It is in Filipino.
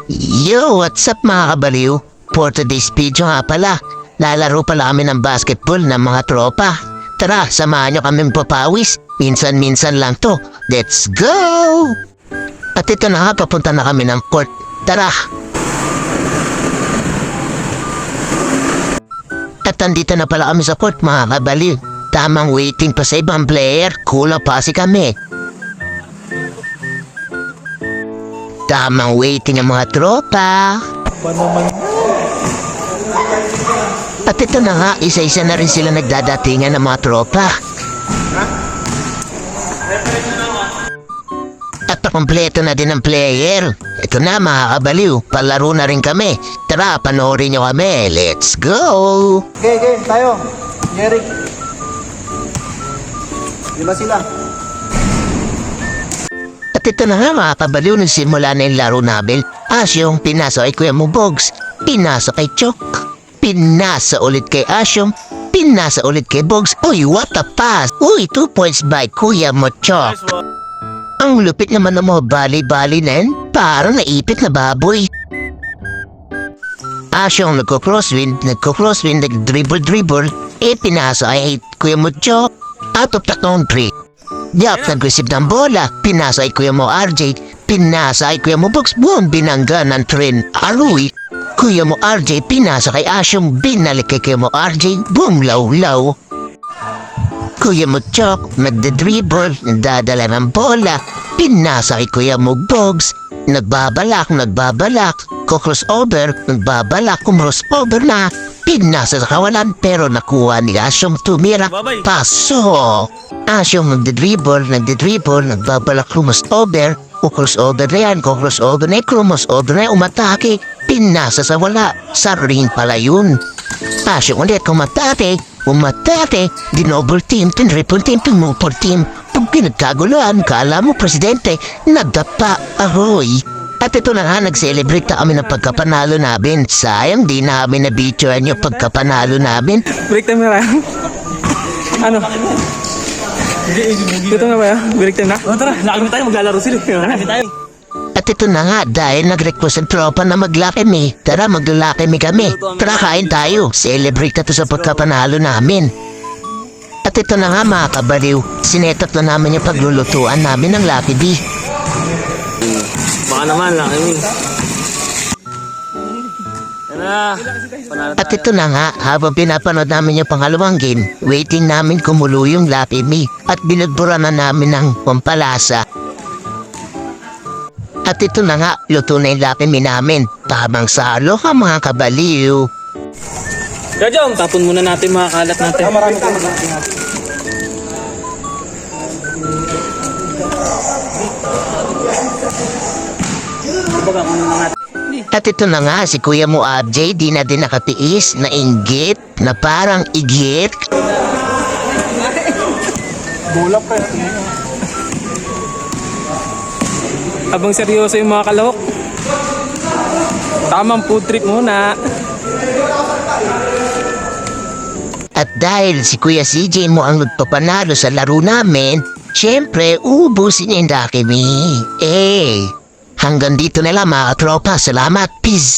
Yo, what's up mga kabaliw? For today's video nga pala, lalaro pala kami ng basketball ng mga tropa. Tara, samahan nyo kaming papawis. Minsan-minsan lang to. Let's go! At ito na nga, papunta na kami ng court. Tara! At andito na pala kami sa court mga kabaliw. Tamang waiting pa sa ibang player. Kulang pa si kami. Tamang waiting ang mga tropa. At ito na nga, isa-isa na rin sila nagdadatingan ng mga tropa. At pakompleto na din ang player. Ito na mga kabaliw, palaro na rin kami. Tara, panoorin nyo kami. Let's go! Okay, tayo. Jeric. Lima sila. At ito na nga mga kabaliw, nagsimula na yung laro namin. Asyong, pinasa kay Kuya mo Bogs. Pinasa kay Chok. Pinasa ulit kay Asyong. Pinasa ulit kay Bogs. Uy, what a pass! Uy, 2 points by Kuya mo Chok. Ang lupit naman ng mga bali-bali na yan. Parang naipit na baboy. Asyong nagko-crosswind, nag-dribble. Pinasa kay Kuya mo Chok. Out of the country. Diyak, nag-receive ng bola. Pinasa kay Kuya mo RJ. Pinasa kay Kuya mo Bogs. Buong binangga ng tren. Aruy. Kuya mo RJ. Pinasa kay Asyong. Binalik kay Kuya mo RJ. Buong law-law. Kuya mo Chok. Nagde-dribble. Nagdadala ng bola. Pinasa kay Kuya mo Bogs. Nagbabalak. Ko-crossover. Nagbabalak. Crossover na. Pinasa sa kawalan pero nakuha ni Asyong tumira. Paso! Asyong nagde-dribble, nagbabalak crossover. Crossover na yan, crossover na umatake. Pinasa sa wala. Sa ring pala yun. Asyong ulit umatake, dinoble team, triple team, pinupol team. Pag pinagkaguluhan, kala mo presidente, nagdapa, ahoy. At ito na nga, nag-celebrate na kami ng pagkapanalo namin. Sayang, di namin na-videoan yung pagkapanalo namin. Break time na lang. Ano? Dito na ba yan? Break time na? Tara, nakakami tayo, maglalaro sila. Nakakami tayo. At ito na nga, dahil nag-request ang tropa na maglalakimi. Tara, maglalakimi kami. Tara, kain tayo. Celebrate na to sa pagkapanalo namin. At ito na nga mga kabaliw, sinetat na namin yung paglulutuan namin ng Lucky D. Baka naman lang, I mean. At ito na nga, habang pinapanood namin yung pangalawang game, waiting namin kumulo yung Lucky Me at binagbura na namin ng pampalasa. At ito na nga, luto na yung Lucky Me namin. Tamang salo ka mga kabaliw. Kajong, tapon muna natin mga kalat natin. Marami tayo natin. At ito na nga, si Kuya mo RJ di na din nakatiis na inggit na parang igit. Bulak pa yan. Habang seryoso yung mga kalahok. Tamang food trip muna. At dahil si Kuya CJ mo ang nagpapanalo sa laro namin, syempre uubusin niya yung Lucky Me. Hanggang dito na lang mga tropa. Salamat. Peace.